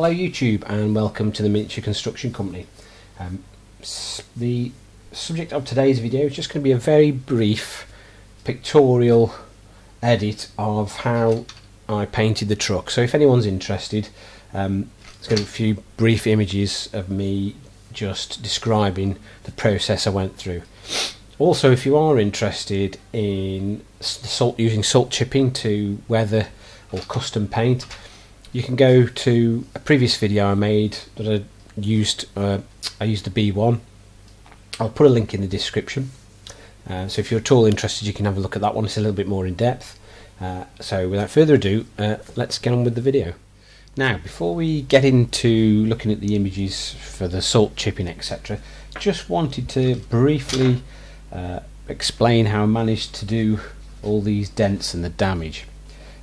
Hello YouTube and welcome to the Miniature Construction Company. The subject of today's video is just going to be a very brief pictorial edit of how I painted the truck. So if anyone's interested, there's going to be a few brief images of me just describing the process I went through. Also, if you are interested in using salt chipping to weather or custom paint, you can go to a previous video I made that I used the B1. I'll put a link in the description, so if you're at all interested you can have a look at that one. It's a little bit more in depth. So without further ado, let's get on with the video. Now, before we get into looking at the images for the salt chipping etc, just wanted to briefly explain how I managed to do all these dents and the damage.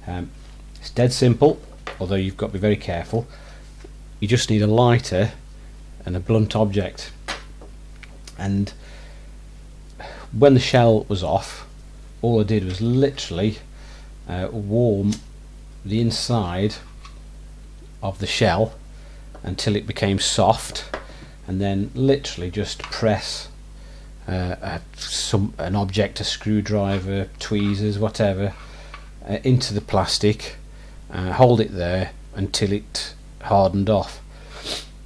It's dead simple, although you've got to be very careful. You just need a lighter and a blunt object, and when the shell was off, all I did was literally warm the inside of the shell until it became soft, and then literally just press an object, a screwdriver, tweezers, whatever, into the plastic. Hold it there until it hardened off.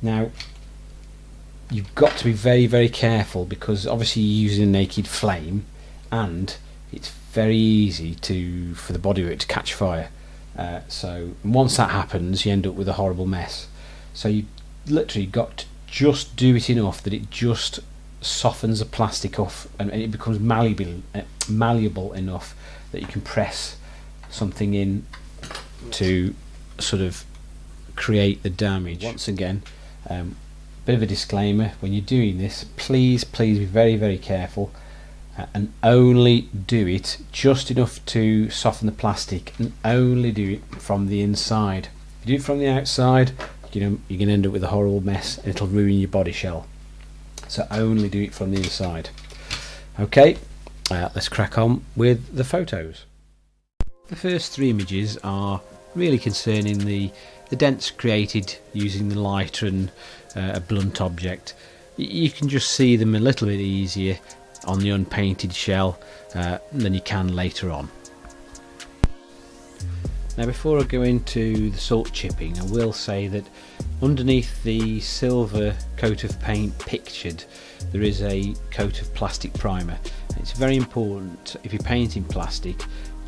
Now you've got to be very careful, because obviously you're using a naked flame and it's very easy for the body of it to catch fire. So once that happens, you end up with a horrible mess. So you literally got to just do it enough that it just softens the plastic off and it becomes malleable enough that you can press something in to sort of create the damage. Once again, bit of a disclaimer: when you're doing this, please be very careful, and only do it just enough to soften the plastic, and only do it from the inside. If you do it from the outside, you're going to end up with a horrible mess and it'll ruin your body shell. So only do it from the inside. Okay, let's crack on with the photos. The first three images are really concerning the dents created using the lighter and a blunt object. You can just see them a little bit easier on the unpainted shell than you can later on. Now, before I go into the salt chipping, I will say that underneath the silver coat of paint pictured, there is a coat of plastic primer. It's very important, if you're painting plastic,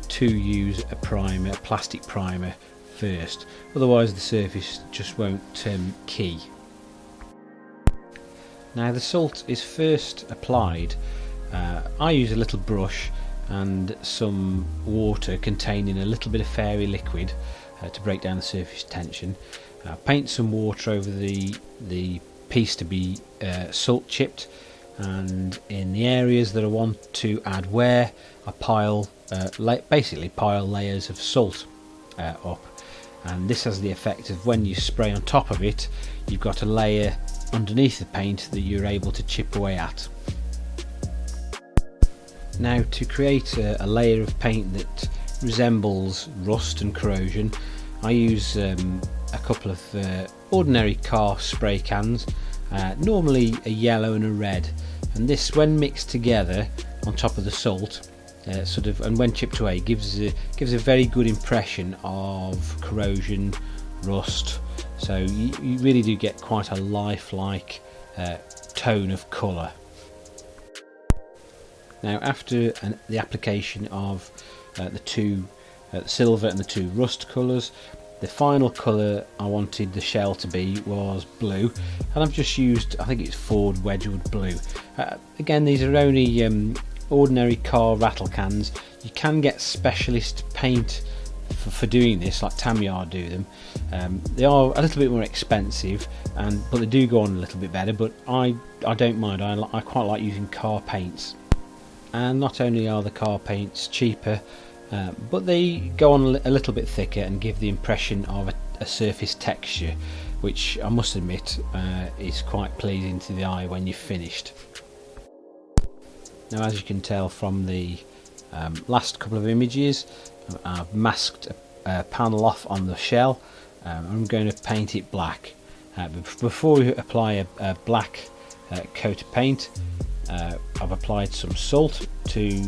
to use a plastic primer first, otherwise the surface just won't key. Now, the salt is first applied. I use a little brush and some water containing a little bit of fairy liquid to break down the surface tension. Paint some water over the piece to be salt chipped, and in the areas that I want to add wear, I basically pile layers of salt up, and this has the effect of, when you spray on top of it, you've got a layer underneath the paint that you're able to chip away at. Now, to create a layer of paint that resembles rust and corrosion, I use a couple of ordinary car spray cans, normally a yellow and a red, and this, when mixed together on top of the salt, and when chipped away, gives a very good impression of corrosion, rust. So you really do get quite a lifelike tone of colour. Now, after the application of the silver and the two rust colours, the final colour I wanted the shell to be was blue, and I've just used, I think it's Ford Wedgwood blue. Again, these are only ordinary car rattle cans. You can get specialist paint for doing this, like Tamiya do them. They are a little bit more expensive, but they do go on a little bit better, but I don't mind. I quite like using car paints. And not only are the car paints cheaper, but they go on a little bit thicker and give the impression of a surface texture, which I must admit is quite pleasing to the eye when you've finished. Now, as you can tell from the last couple of images, I've masked a panel off on the shell I'm going to paint it black. Before we apply a black coat of paint, I've applied some salt to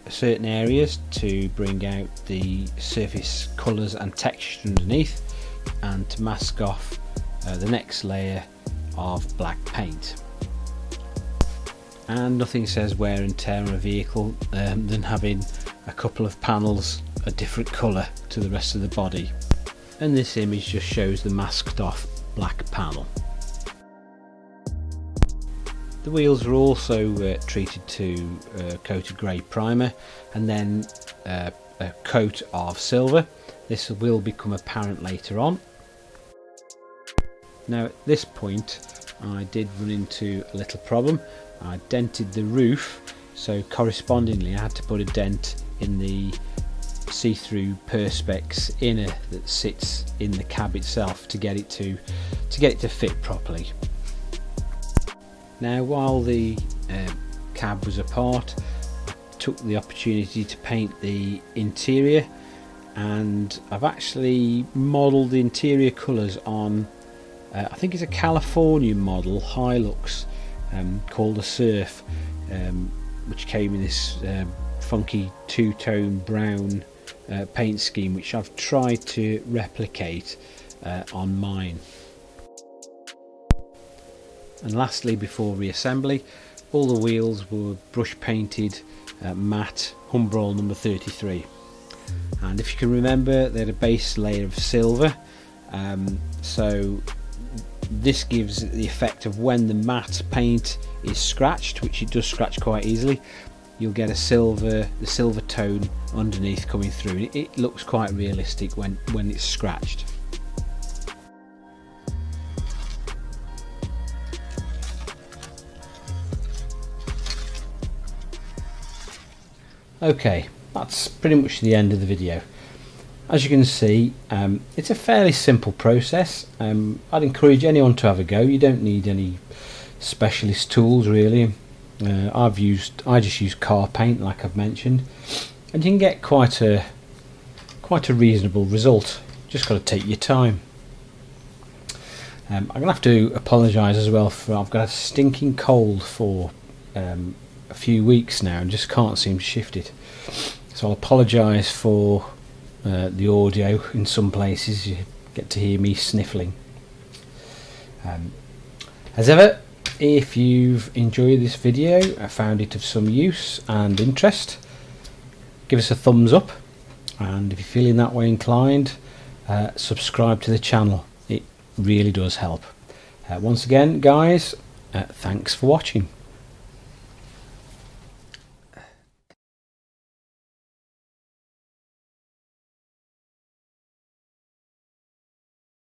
certain areas to bring out the surface colours and texture underneath, and to mask off the next layer of black paint. And nothing says wear and tear on a vehicle than having a couple of panels a different colour to the rest of the body. And this image just shows the masked off black panel. The wheels are also treated to a coat of grey primer and then a coat of silver. This will become apparent later on. Now at this point I did run into a little problem. I dented the roof, so correspondingly I had to put a dent in the see-through perspex inner that sits in the cab itself to get it to fit properly. Now while the cab was apart, I took the opportunity to paint the interior, and I've actually modelled the interior colours on I think it's a California model Hilux called the Surf, which came in this funky two-tone brown paint scheme, which I've tried to replicate on mine. And lastly, before reassembly, all the wheels were brush painted matte Humbrol number 33, and if you can remember, they had a base layer of silver, so this gives the effect of when the matte paint is scratched, which it does scratch quite easily, you'll get the silver tone underneath coming through. It looks quite realistic when it's scratched. Okay, that's pretty much the end of the video. As you can see, it's a fairly simple process. I'd encourage anyone to have a go. You don't need any specialist tools really. I just use car paint, like I've mentioned, and you can get quite a reasonable result. Just got to take your time. I'm gonna have to apologise as well for I've got a stinking cold for a few weeks now and just can't seem to shift it. So I'll apologise for the audio. In some places you get to hear me sniffling. As ever, if you've enjoyed this video, I found it of some use and interest, give us a thumbs up, and if you're feeling that way inclined, subscribe to the channel. It really does help. Once again guys, thanks for watching.